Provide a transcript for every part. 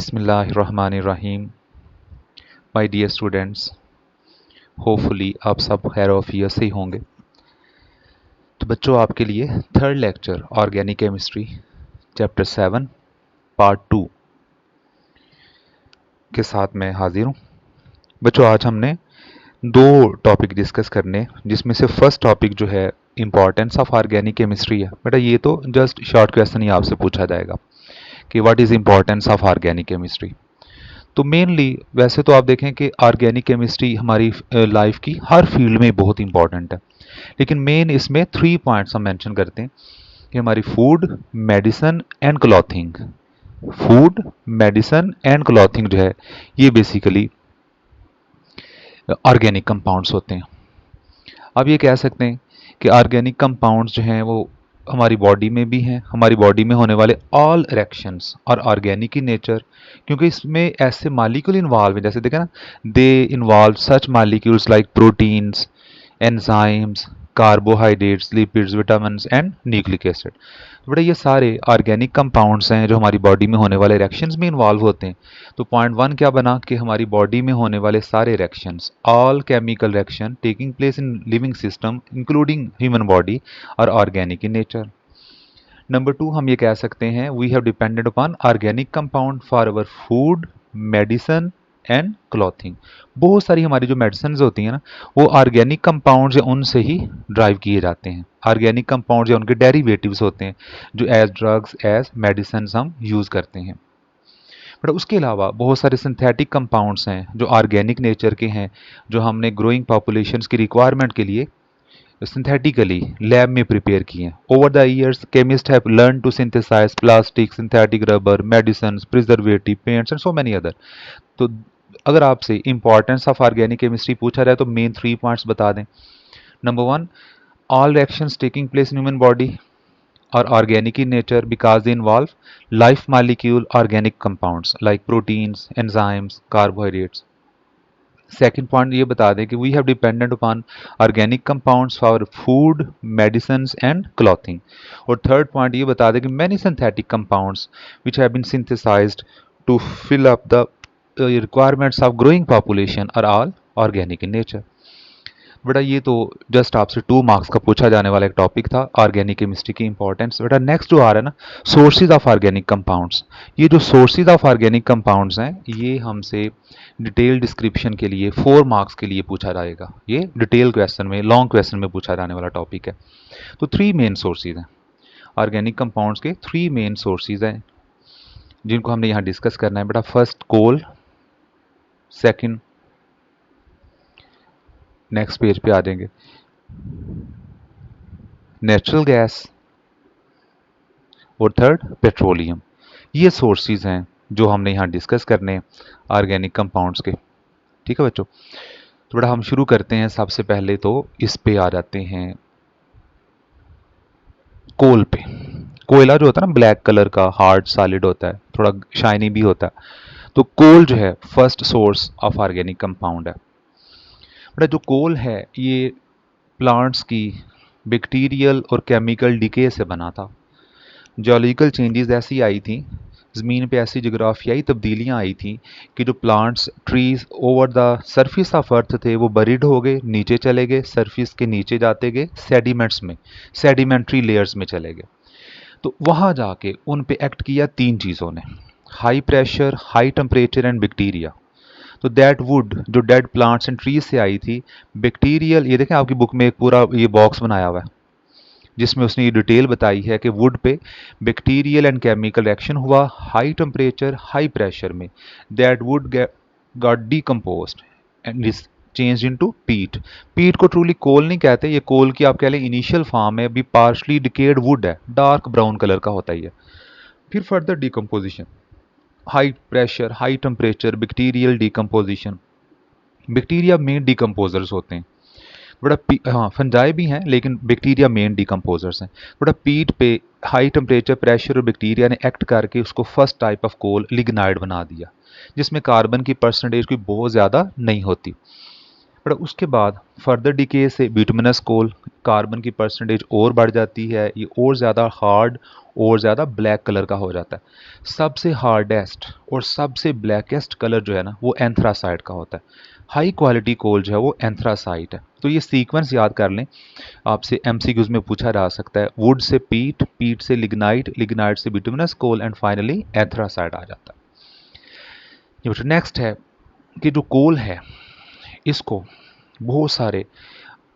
बिस्मिल्लाहिर्रहमानिर्रहीम। My dear students, hopefully आप सब खैर ऑफियत से ही होंगे। तो बच्चों, आपके लिए third lecture organic chemistry chapter 7 part 2 के साथ मैं हाजिर हूँ। बच्चों, आज हमने दो टॉपिक डिस्कस करने, जिसमें से फर्स्ट टॉपिक जो है इंपॉर्टेंस ऑफ ऑर्गेनिक केमिस्ट्री है। बेटा, ये तो जस्ट शॉर्ट क्वेश्चन ही आपसे पूछा जाएगा कि what is importance of organic chemistry. तो मेनली वैसे तो आप देखें कि ऑर्गेनिक केमिस्ट्री हमारी लाइफ की हर फील्ड में बहुत इंपॉर्टेंट है, लेकिन मेन इसमें 3 पॉइंट्स हम मेंशन करते हैं कि हमारी food, medicine and clothing. Food, medicine and clothing जो है, ये बेसिकली ऑर्गेनिक कंपाउंड्स होते हैं। आप ये कह सकते हैं कि ऑर्गेनिक कंपाउंड्स जो हैं वो हमारी बॉडी में भी हैं, हमारी बॉडी में होने वाले ऑल रिएक्शंस और ऑर्गेनिक इन नेचर, क्योंकि इसमें ऐसे मॉलिक्यूल इन्वॉल्व हैं, जैसे देखें ना, they involve such molecules like proteins, enzymes, carbohydrates, lipids, vitamins and nucleic acid. बेटा, ये सारे ऑर्गेनिक कंपाउंड्स हैं जो हमारी बॉडी में होने वाले रिएक्शंस में इन्वॉल्व होते हैं। तो पॉइंट 1 क्या बना कि हमारी बॉडी में होने वाले सारे reactions, all chemical reaction taking place in living system including human body और ऑर्गेनिक इन नेचर। नंबर 2, हम ये कह सकते हैं we have depended upon organic compound for our food, medicine and clothing. बहुत सारी हमारी जो मेडिसिन होती हैं ना, वो ऑर्गेनिक कंपाउंड्स या उनसे ही ड्राइव किए जाते हैं। ऑर्गेनिक कंपाउंड्स या उनके डेरिवेटिव्स होते हैं जो एज ड्रग्स, एज मेडिसिन हम यूज़ करते हैं। बट उसके अलावा बहुत सारे सिंथेटिक कंपाउंड्स हैं जो ऑर्गेनिक नेचर के हैं, जो हमने ग्रोइंग पॉपुलेशंस की रिक्वायरमेंट के लिए सिंथेटिकली लैब में प्रिपेयर किए हैं। Over the years chemist have learn to synthesise plastic, synthetic rubber, medicine, preservative, paints and so many other. तो अगर आपसे इंपॉर्टेंस ऑफ ऑर्गेनिक केमिस्ट्री पूछा जाए तो मेन 3 पॉइंट्स बता दें। Number 1, all reactions taking place in human body are organic in nature because they involve life molecule organic compounds like proteins, enzymes, carbohydrates. Second point ये बता दें कि we have dependent upon organic compounds for food, medicine and clothing. और third point ये बता दें कि many synthetic compounds which have been synthesised to fill up the requirements of growing population are all organic in nature. बेटा, ये तो just आपसे 2 marks का पूछा जाने वाला एक टॉपिक था, ऑर्गेनिक केमिस्ट्री की इंपॉर्टेंस। बेटा, नेक्स्ट जो आ रहा है ना, सोर्सेज ऑफ ऑर्गेनिक कंपाउंड्स। ये जो सोर्सेज ऑफ ऑर्गेनिक कंपाउंड्स हैं, ये हमसे डिटेल डिस्क्रिप्शन के लिए 4 मार्क्स के लिए पूछा जाएगा। ये डिटेल क्वेश्चन में, लॉन्ग क्वेश्चन में पूछा जाने वाला टॉपिक है। तो 3 मेन सोर्सेज हैं ऑर्गेनिक कंपाउंड्स के, 3 मेन सोर्सेज हैं जिनको हमने यहाँ डिस्कस करना है। बेटा, फर्स्ट कोल, सेकेंड, नेक्स्ट पेज पे आ जाएंगे, नेचुरल गैस, और थर्ड पेट्रोलियम। ये सोर्सेज हैं जो हमने यहाँ डिस्कस करने ऑर्गेनिक कंपाउंड्स के। ठीक है बच्चों, तो बड़ा हम शुरू करते हैं। सबसे पहले तो इस पे आ जाते हैं कोल पे। कोयला जो होता है ना, ब्लैक कलर का हार्ड सॉलिड होता है, थोड़ा शाइनी भी होता है। तो कोल जो है first source of organic compound है। बड़ा, जो कोल है ये प्लांट्स की बैक्टीरियल और केमिकल डिके से बना था। जियोलॉजिकल चेंजेस ऐसी आई थी, ज़मीन पे ऐसी जोग्राफियाई तब्दीलियाँ आई थी कि जो plants, trees over the surface of earth थे वो बरीड हो गए, नीचे चले गए, सरफेस के नीचे जाते गए, सेडिमेंट्स में, सेडिमेंट्री लेयर्स में चले गए। तो वहाँ जाके उन पे एक्ट किया 3 चीज़ों ने, high pressure, high temperature and bacteria. तो दैट वुड जो डेड प्लांट्स एंड ट्रीज से आई थी, बैक्टीरियल, ये देखें आपकी बुक में एक पूरा ये बॉक्स बनाया हुआ है जिसमें उसने ये डिटेल बताई है कि वुड पे बैक्टीरियल एंड केमिकल रिएक्शन हुआ हाई टेम्परेचर, हाई प्रेशर में। That wood got decomposed and is change into peat. Peat को ट्रूली कोल नहीं कहते, ये कोल की आप कह लें इनिशियल फॉर्म है, अभी पार्शली डिकेड वुड है, डार्क ब्राउन कलर का होता ही है। फिर further decomposition, high pressure, high temperature, bacterial decomposition. Bacteria main decomposers होते हैं। बड़ा हाँ, फंजाई भी हैं लेकिन बैक्टीरिया मेन डीकम्पोजर्स हैं। बड़ा पीट पे हाई टेम्परेचर, प्रेशर और बैक्टीरिया ने एक्ट करके उसको फर्स्ट टाइप ऑफ कोल लिग्नाइड बना दिया, जिसमें कार्बन की परसेंटेज कोई बहुत ज़्यादा नहीं होती। बट उसके बाद फर्दर डिके से बिटुमिनस कोल, कार्बन की परसेंटेज और बढ़ जाती है, ये और ज़्यादा हार्ड और ज़्यादा ब्लैक कलर का हो जाता है। सबसे हार्डेस्ट और सबसे ब्लैकेस्ट कलर जो है ना वो एंथ्रासाइट का होता है। हाई क्वालिटी कोल जो है वो एंथ्रासाइट है। तो ये सीक्वेंस याद कर लें, आपसे एमसीक्यूज में पूछा जा सकता है। वुड से पीट, पीट से लिग्नाइट, लिग्नाइट से bituminous coal and finally anthracite आ जाता है। नेक्स्ट है कि जो कोल है इसको बहुत सारे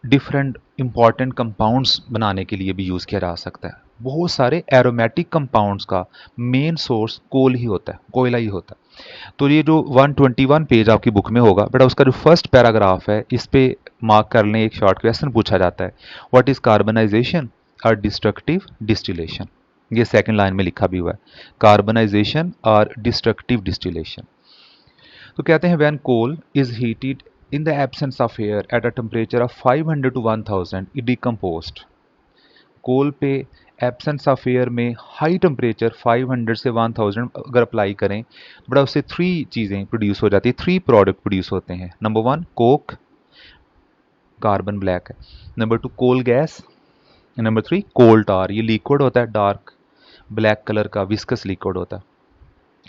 डिफरेंट इंपॉर्टेंट कंपाउंड्स बनाने के लिए भी यूज़ किया जा सकता है। बहुत सारे एरोमेटिक कंपाउंड्स का मेन सोर्स कोल ही होता है, कोयला ही होता है। तो ये जो 121 पेज आपकी बुक में होगा बेटा, उसका जो फर्स्ट पैराग्राफ है इस पे मार्क कर लें, एक शॉर्ट क्वेश्चन पूछा जाता है, व्हाट इज कार्बनाइजेशन और डिस्ट्रक्टिव डिस्टिलेशन। ये सेकंड लाइन में लिखा भी हुआ है, कार्बनाइजेशन और डिस्ट्रक्टिव डिस्टिलेशन। तो कहते हैं when coal is heated in the absence of air at a temperature of 500 to 1000 it decomposed। कोल पे एब्सेंस ऑफ एयर में हाई टेम्परेचर 500 से 1000 अगर अप्लाई करें बड़ा उससे थ्री चीज़ें प्रोड्यूस हो जाती है, थ्री प्रोडक्ट प्रोड्यूस होते हैं। Number one coke, carbon black है। Number two coal gas. Number three coal tar, ये लिक्विड होता है, डार्क ब्लैक कलर का विस्कस लिक्विड होता है।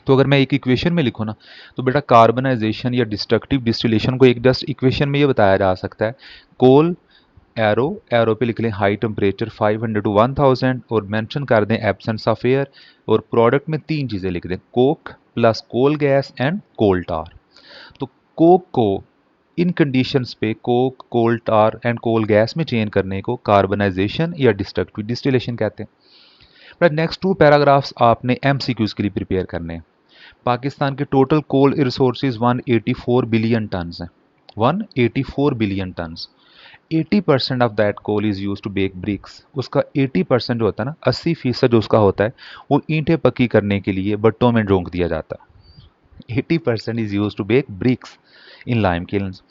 तो अगर मैं एक इक्वेशन में लिखूँ ना तो बेटा कार्बनाइजेशन या डिस्ट्रक्टिव डिस्टिलेशन को एक जस्ट इक्वेशन में ये बताया जा सकता है, कोल एरो, एरो पे लिख लें हाई टेम्परेचर 500 टू 1000 और मेंशन कर दें एब्सेंस ऑफ एयर, और प्रोडक्ट में तीन चीज़ें लिख दें, coke plus coal gas and coal tar. तो कोक को इन कंडीशंस पे coke, coal tar and coal gas में चेंज करने को कार्बनाइजेशन या डिस्ट्रक्टिव डिस्टिलेशन कहते हैं। नेक्स्ट टू पैराग्राफ्स आपने एमसीक्यूज के लिए प्रिपेयर करने हैं। पाकिस्तान के total coal resources 184 billion ton हैं, 184 billion ton. 80% of that coal is use to bake bricks. उसका 80% जो होता है ना, 80% जो उसका होता है वो ईंटें पक्की करने के लिए भट्टों में झोंक दिया जाता है। 80% is use to bake bricks in lime kilns.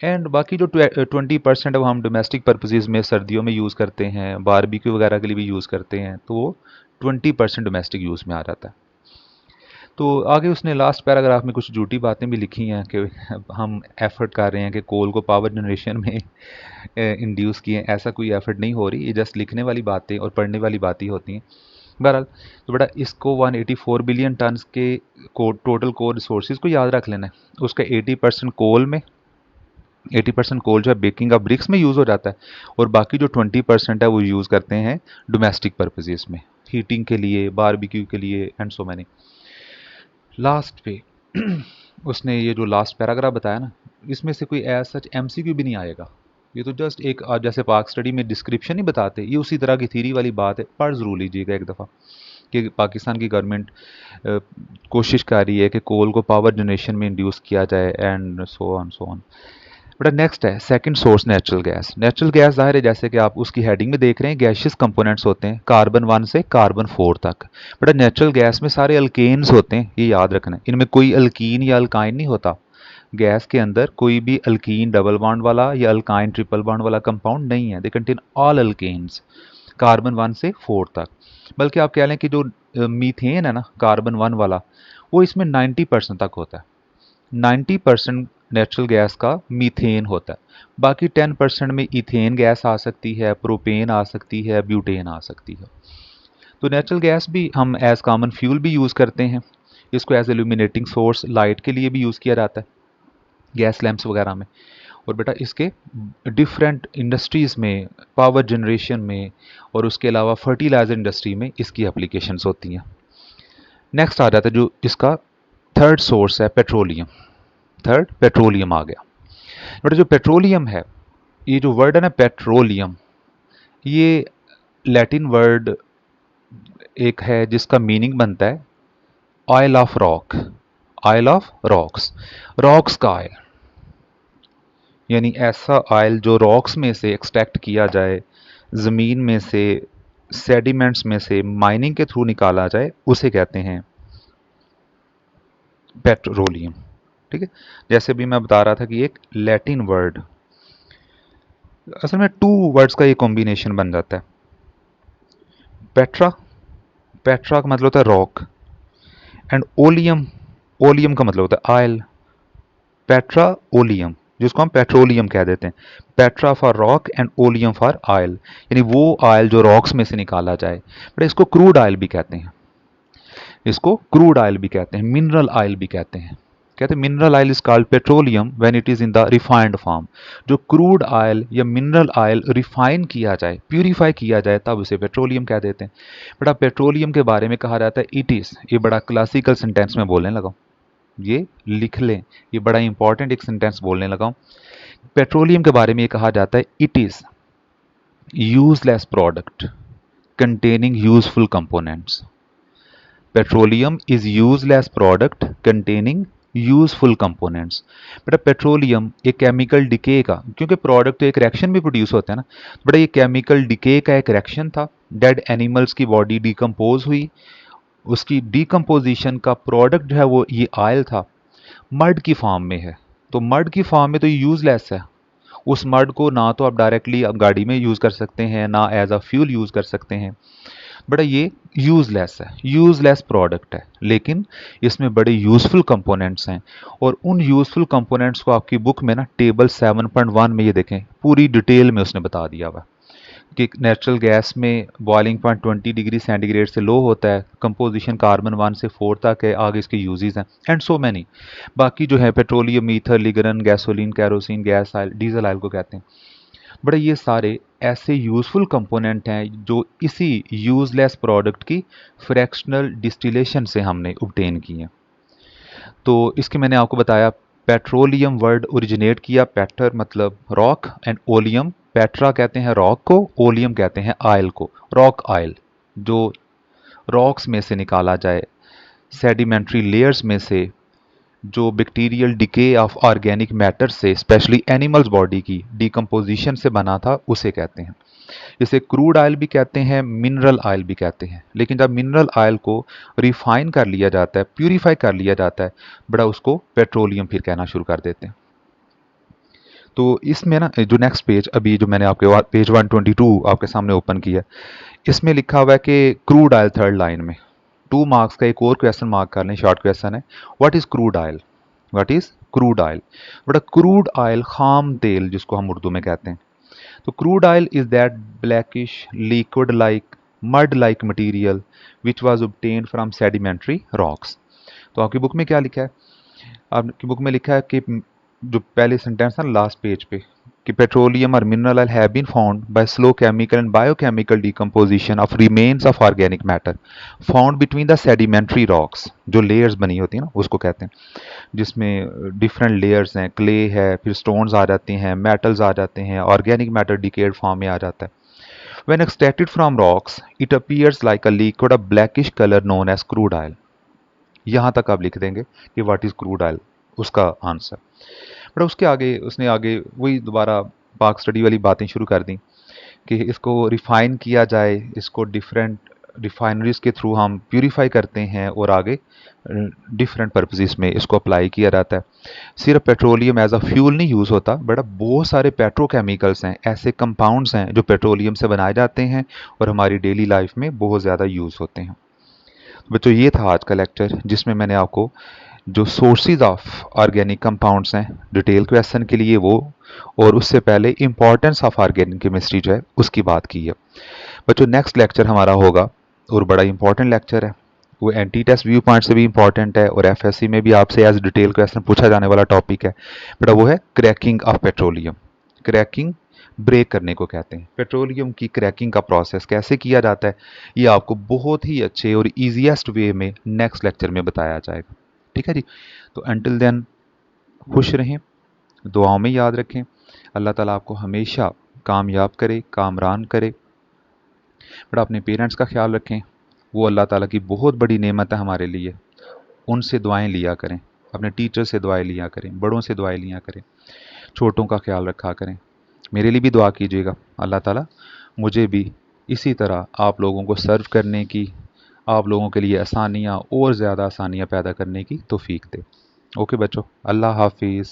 And बाकी जो 20% है वो हम डोमेस्टिक पर्पजेज में सर्दियों में यूज़ करते हैं, बारबेक्यू वगैरह के लिए भी यूज़ करते हैं, तो वो 20% डोमेस्टिक यूज़ में आ जाता है। तो आगे उसने लास्ट पैराग्राफ में कुछ झूठी बातें भी लिखी हैं कि हम एफर्ट कर रहे हैं कि कोल को पावर जनरेशन में इंड्यूस किए। ऐसा कोई एफर्ट नहीं हो रही, ये जस्ट लिखने वाली बातें और पढ़ने वाली बातें होती हैं। बहरहाल तो बेटा इसको 184 बिलियन टन के टोटल कोल रिसोर्सेज को याद रख लेना है। उसका 80% कोल में, 80% कोल जो है बेकिंग ऑफ ब्रिक्स में यूज़ हो जाता है, और बाकी जो 20% है वो यूज़ करते हैं डोमेस्टिक पर्पजेज में, हीटिंग के लिए, बारबेक्यू के लिए एंड सो मैनी। लास्ट पे उसने ये जो लास्ट पैराग्राफ बताया ना, इसमें से कोई एज सच एमसीक्यू भी नहीं आएगा। ये तो जस्ट एक जैसे पाक स्टडी में डिस्क्रिप्शन ही बताते, ये उसी तरह की थीरी वाली बात है। पढ़ ज़रूर लीजिएगा एक दफ़ा कि पाकिस्तान की गवर्नमेंट कोशिश कर रही है कि कोल को पावर जनरेशन में इंड्यूस किया जाए and so on so on. बेटा नेक्स्ट है second source natural gas. Natural gas ज़ाहिर है जैसे कि आप उसकी हेडिंग में देख रहे हैं, गैशियस कंपोनेंट्स होते हैं कार्बन 1 से कार्बन 4 तक। बेटा नेचुरल गैस में सारे अल्केन्स होते हैं, ये याद रखना है। इनमें कोई अल्कीन या अल्काइन नहीं होता। गैस के अंदर कोई भी अल्कीन डबल बॉन्ड वाला या अल्काइन ट्रिपल बॉन्ड वाला कंपाउंड नहीं है। They contain all alkanes carbon 1 से 4 तक। बल्कि आप कह लें कि जो मीथेन है ना कार्बन 1 वाला, वो इसमें 90% तक होता है। 90% नेचुरल गैस का मीथेन होता है। बाकी 10% में इथेन गैस आ सकती है, प्रोपेन आ सकती है, ब्यूटेन आ सकती है। तो नेचुरल गैस भी हम एज कॉमन फ्यूल भी यूज़ करते हैं। इसको एज इल्यूमिनेटिंग सोर्स लाइट के लिए भी यूज़ किया जाता है, गैस लैंप्स वगैरह में। और बेटा इसके डिफरेंट इंडस्ट्रीज़ में, पावर जनरेशन में और उसके अलावा फर्टिलाइजर इंडस्ट्री में इसकी एप्लीकेशंस होती हैं। नेक्स्ट आ जाता है जो इसका थर्ड सोर्स है, पेट्रोलियम। थर्ड पेट्रोलियम आ गया। बट जो पेट्रोलियम है, ये जो वर्ड है ना पेट्रोलियम, ये लैटिन वर्ड एक है जिसका मीनिंग बनता है oil of rock, oil of rocks, rocks का ऑयल, यानी ऐसा ऑयल जो रॉक्स में से एक्सट्रैक्ट किया जाए, ज़मीन में से, सेडिमेंट्स में से माइनिंग के थ्रू निकाला जाए, उसे कहते हैं पेट्रोलियम। ठीक है, जैसे भी मैं बता रहा था कि एक लैटिन वर्ड, असल में टू वर्ड्स का ये कॉम्बिनेशन बन जाता है। पेट्रा, पेट्रा का मतलब होता है रॉक, एंड ओलियम, ओलियम का मतलब होता है ऑयल। पेट्रा ओलियम, जिसको हम पेट्रोलियम कह देते हैं। Petra for rock and oleum for oil, यानी वो ऑयल जो रॉक्स में से निकाला जाए। बट इसको क्रूड ऑयल भी कहते हैं, इसको क्रूड ऑयल भी कहते हैं, मिनरल ऑयल भी कहते हैं। कहते हैं mineral oil is called petroleum when it is in the refined form. जो क्रूड ऑयल या मिनरल ऑयल रिफाइन किया जाए, प्यूरिफाई किया जाए, तब उसे पेट्रोलियम कह देते हैं। बट अब पेट्रोलियम के बारे में कहा जाता है इट इज, ये बड़ा क्लासिकल सेंटेंस में बोलने लगा हूं, ये लिख लें, ये बड़ा इंपॉर्टेंट एक सेंटेंस बोलने लगा हूं। पेट्रोलियम के बारे में ये कहा जाता है it is useless product containing useful components. Petroleum is useless product containing useful components. बेटा पेट्रोलियम एक केमिकल डिके का, क्योंकि प्रोडक्ट तो एक रिएक्शन में प्रोड्यूस होता है ना, बेटा ये केमिकल डिके का एक रिएक्शन था। डेड एनिमल्स की बॉडी डिकम्पोज हुई, उसकी डिकम्पोजिशन का प्रोडक्ट जो है वो ये ऑयल था, मड की फॉर्म में है। तो मड की फॉर्म में तो ये यूजलेस है। उस मड को ना तो आप डायरेक्टली आप गाड़ी में यूज़ कर सकते हैं, ना एज अ फ्यूल यूज़ कर सकते हैं। बड़ा ये यूजलेस है, यूजलेस प्रोडक्ट है, लेकिन इसमें बड़े यूजफुल कंपोनेंट्स हैं। और उन यूजफुल कंपोनेंट्स को आपकी बुक में ना टेबल 7.1 में ये देखें, पूरी डिटेल में उसने बता दिया हुआ कि नेचुरल गैस में बॉइलिंग पॉइंट 20 डिग्री सेंटीग्रेड से लो होता है, कंपोजिशन कार्बन 1 से 4 तक है, आगे इसके यूजेस हैं एंड सो मैनी। बाकी जो है petroleum, ether, ligroin, gasoline, kerosene gas oil, diesel oil को कहते हैं। बड़े ये सारे ऐसे यूजफुल कंपोनेंट हैं जो इसी यूजलेस प्रोडक्ट की फ्रैक्शनल डिस्टिलेशन से हमने ऑब्टेन किए। तो इसके मैंने आपको बताया पेट्रोलियम वर्ड ओरिजिनेट किया, पेटर मतलब रॉक एंड ओलियम, पेट्रा कहते हैं रॉक को, ओलियम कहते हैं ऑयल को। रॉक ऑयल जो रॉक्स में से निकाला जाए, सेडिमेंट्री लेयर्स में से, जो bacterial decay of organic matter से, स्पेशली एनिमल्स बॉडी की डिकम्पोजिशन से बना था, उसे कहते हैं। इसे क्रूड ऑयल भी कहते हैं, मिनरल ऑयल भी कहते हैं। लेकिन जब मिनरल ऑयल को रिफाइन कर लिया जाता है, प्यूरिफाई कर लिया जाता है, बड़ा उसको पेट्रोलियम फिर कहना शुरू कर देते हैं। तो इसमें ना जो नेक्स्ट पेज, अभी जो मैंने आपके पेज 122 आपके सामने ओपन किया, इसमें लिखा हुआ है कि क्रूड ऑयल, थर्ड लाइन में 2 मार्क्स का एक और क्वेश्चन मार्क कर लें, शॉर्ट क्वेश्चन है, what is crude oil? What is crude oil? बड़ा क्रूड ऑयल खाम तेल जिसको हम उर्दू में कहते हैं। तो crude oil is that blackish liquid like mud like material which was obtained from sedimentary rocks. तो आपकी बुक में क्या लिखा है? आपकी बुक में लिखा है कि जो पहले सेंटेंस है लास्ट पेज पे, कि पेट्रोलियम और mineral oil have been found by slow chemical and biochemical decomposition of remains of organic matter found between the sedimentary rocks. जो लेयर्स बनी होती है ना उसको कहते हैं, जिसमें डिफरेंट लेयर्स हैं, क्ले है, फिर स्टोन्स आ जाते हैं, मेटल्स आ जाते हैं, ऑर्गेनिक मैटर डिकेड फॉर्म में आ जाता है। When extracted from rocks, it appears like a liquid of blackish color known as crude oil. यहाँ तक आप लिख देंगे कि व्हाट इज क्रूड ऑयल, उसका आंसर। बट उसके आगे उसने आगे वही दोबारा पाक स्टडी वाली बातें शुरू कर दी कि इसको रिफाइन किया जाए, इसको डिफरेंट रिफाइनरीज के थ्रू हम प्यूरिफाई करते हैं और आगे डिफरेंट पर्पसेस में इसको अप्लाई किया जाता है। सिर्फ पेट्रोलियम एज अ फ्यूल नहीं यूज़ होता, बट बहुत सारे पेट्रोकेमिकल्स हैं, ऐसे कंपाउंड्स हैं जो पेट्रोलियम से बनाए जाते हैं और हमारी डेली लाइफ में बहुत ज़्यादा यूज़ होते हैं। बच्चों ये था आज का लेक्चर, जिसमें मैंने आपको जो सोर्सेज ऑफ ऑर्गेनिक कंपाउंड्स हैं डिटेल क्वेश्चन के लिए वो, और उससे पहले इंपॉर्टेंस ऑफ ऑर्गेनिक केमिस्ट्री जो है उसकी बात की है। बच्चों नेक्स्ट लेक्चर हमारा होगा और बड़ा इंपॉर्टेंट लेक्चर है, वो एंटी टेस्ट व्यू पॉइंट से भी इंपॉर्टेंट है और एफएससी में भी आपसे एज डिटेल क्वेश्चन पूछा जाने वाला टॉपिक है बेटा, वो है cracking of petroleum. Cracking break करने को कहते हैं। पेट्रोलियम की क्रैकिंग का प्रोसेस कैसे किया जाता है ये आपको बहुत ही अच्छे और ईजीएस्ट वे में नेक्स्ट लेक्चर में बताया जाएगा। ठीक है जी, तो अंटिल देन खुश रहें, दुआओं में याद रखें, अल्लाह ताला आपको हमेशा कामयाब करे, कामरान करे। बड़ा अपने पेरेंट्स का ख्याल रखें, वो अल्लाह ताला की बहुत बड़ी नेमत है हमारे लिए, उनसे दुआएं लिया करें, अपने टीचर से दुआएं लिया करें, बड़ों से दुआएं लिया करें, छोटों का ख्याल रखा करें। मेरे लिए भी दुआ कीजिएगा, अल्लाह ताला मुझे भी इसी तरह आप लोगों को सर्व करने की, आप लोगों के लिए आसानियाँ और ज़्यादा आसानियाँ पैदा करने की तौफीक दे। ओके बच्चों, अल्लाह हाफिज़।